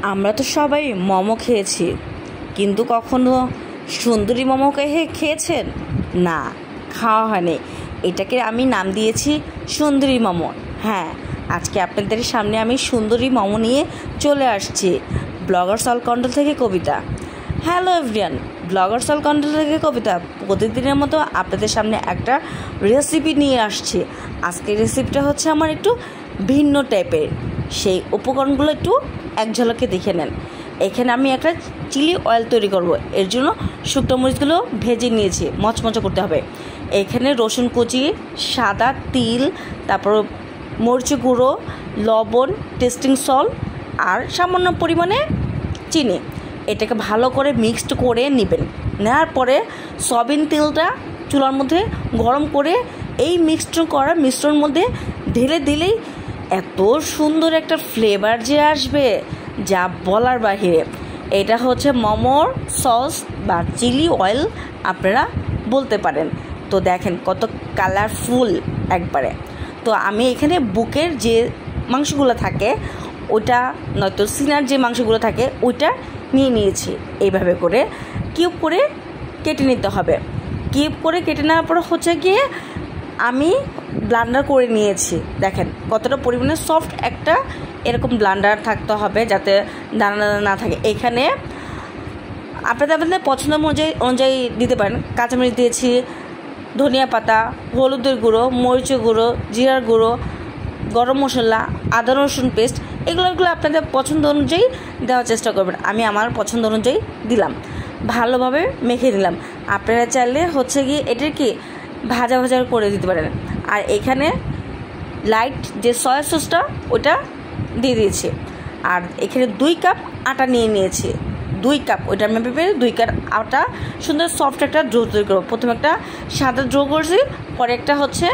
আমরা তো সবাই মোমো খেয়েছি, কিন্তু কখনো সুন্দরী মোমো খেয়েছেন? না, খাওয়া হয়নি। এটাকে আমি নাম দিয়েছি সুন্দরী মোমো। হ্যাঁ, আজকে আপনাদের সামনে আমি সুন্দরী মোমো নিয়ে চলে আসছি। ব্লগার্স অল কন্ট্রোল থেকে Kabita. Hello everyone, bloggers all control থেকে কবিতা প্রতিদিনের মতো আপনাদের সামনে একটা রেসিপি নিয়ে আসছি। আজকের রেসিপিটা হচ্ছে আমার একটু ভিন্ন টাইপের। সেই উপকরণগুলো একটু এক ঝলকে দেখে নেন। এখানে আমি একটা চিলি অয়েল তৈরি করব। এর জন্য শুকনো মরিচগুলো ভেজে নিয়েছি, মচমচে করতে হবে। এখানে রসুন কুচি, সাদা তিল, তারপর মরিচ গুঁড়ো, লবণ, টেস্টিং সল্ট আর সামান্য পরিমাণে চিনি। এটাকে ভালো করে মিক্সড করে নেবেন। নেওয়ার পরে সয়াবিন তেলটা চুলার মধ্যে গরম করে এই মিক্সড করা মিশ্রণের মধ্যে ঢেলে দিলেই এত সুন্দর একটা ফ্লেভার যে আসবে, যা বলার বাহিরে। এটা হচ্ছে মোমোর সস বা চিলি অয়েল আপনারা বলতে পারেন। তো দেখেন কত কালারফুল একবারে। তো আমি এখানে বুকের যে মাংসগুলো থাকে ওইটা, নয়তো সিনার যে মাংসগুলো থাকে ওইটা নিয়ে নিয়েছি। এইভাবে করে কিউব করে কেটে নিতে হবে। কিউব করে কেটে নেওয়ার পর হচ্ছে গিয়ে আমি ব্লান্ডার করে নিয়েছি। দেখেন কতটা পরিমাণে সফট একটা এরকম ব্লান্ডার থাকতে হবে, যাতে দানা দানা না থাকে। এখানে আপনাদের পছন্দ অনুযায়ী দিতে পারেন। কাঁচামরিচ দিয়েছি, ধনিয়া পাতা, হলুদের গুঁড়ো, মরিচের গুঁড়ো, জিরার গুঁড়ো, গরম মশলা, আদা রসুন পেস্ট, এগুলো আপনাদের পছন্দ অনুযায়ী দেওয়ার চেষ্টা করবেন। আমি আমার পছন্দ অনুযায়ী দিলাম, ভালোভাবে মেখে নিলাম। আপনারা চাইলে হচ্ছে গিয়ে এটার কি ভাজা করে দিতে পারেন। আর এখানে লাইট যে সয়া সসটা ওটা দিয়ে দিয়েছি। আর এখানে 2 কাপ আটা নিয়ে নিয়েছি। 2 কাপ ওইটা মেপে 2 কাপ আটা সুন্দর সফট একটা ডো তৈরি করবো। প্রথমে একটা সাদা ডো করেছি, পরে একটা হচ্ছে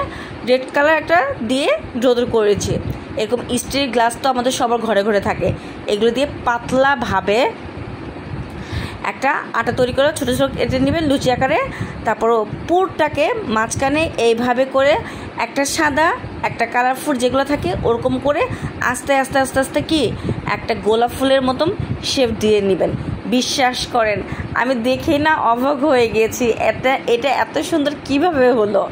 রেড কালার একটা দিয়ে ডো তৈরি করেছি। এরকম স্টিলের গ্লাস তো আমাদের সবার ঘরে ঘরে থাকে। এগুলো দিয়ে পাতলাভাবে একটা আটা তৈরি করে ছোটো ছোটো কেটে নেবেন লুচি আকারে। তারপর পুরটাকে মাঝখানে এইভাবে করে একটা সাদা একটা কালারফুল যেগুলো থাকে ওরকম করে আস্তে আস্তে আস্তে আস্তে কি একটা গোলাপ ফুলের মতন শেপ দিয়ে নেবেন। বিশ্বাস করেন, আমি দেখেই না অবাক হয়ে গেছি, এটা এত সুন্দর কিভাবে হলো।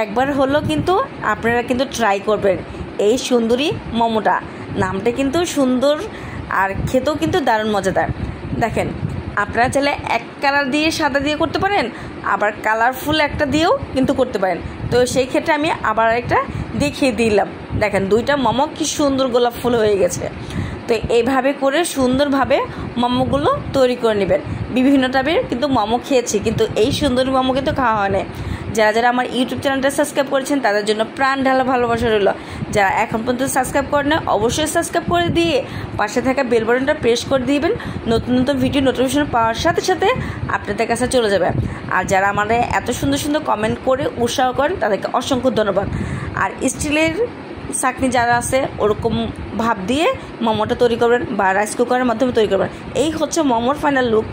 একবার হলো, কিন্তু আপনারা কিন্তু ট্রাই করবেন এই সুন্দরী মোমোটা। নামটা কিন্তু সুন্দর আর খেতেও কিন্তু দারুণ মজাদার। দেখেন আপনারা চাইলে এক কালার দিয়ে সাদা দিয়ে করতে পারেন, আবার কালারফুল একটা দিয়েও কিন্তু করতে পারেন। তো সেই ক্ষেত্রে আমি আবার একটা দেখিয়ে দিলাম। দেখেন 2টা মোমো কি সুন্দর গোলাপ ফুল হয়ে গেছে। তো এইভাবে করে সুন্দরভাবে মোমোগুলো তৈরি করে নেবেন। বিভিন্ন টাইপের কিন্তু মোমো খেয়েছি, কিন্তু এই সুন্দর মোমো কিন্তু খাওয়া হয় না। যারা আমার ইউটিউব চ্যানেলটা সাবস্ক্রাইব করেছেন তাদের জন্য প্রাণ ঢালা ভালোবাসা রইল। যারা এখন পর্যন্ত সাবস্ক্রাইব করেন না, অবশ্যই সাবস্ক্রাইব করে দিয়ে পাশে থাকা বেল বাটনটা প্রেস করে দিবেন। নতুন নতুন ভিডিও নোটিফিকেশন পাওয়ার সাথে সাথে আপনাদের কাছে চলে যাবে। আর যারা আমাদের এত সুন্দর সুন্দর কমেন্ট করে উৎসাহ করেন তাদেরকে অসংখ্য ধন্যবাদ। আর স্টিলের চাকনি যারা আছে ওরকম ভাব দিয়ে মোমোটা তৈরি করবেন বা রাইস কুকারের মাধ্যমে তৈরি করবেন। এই হচ্ছে মোমোর ফাইনাল লুক।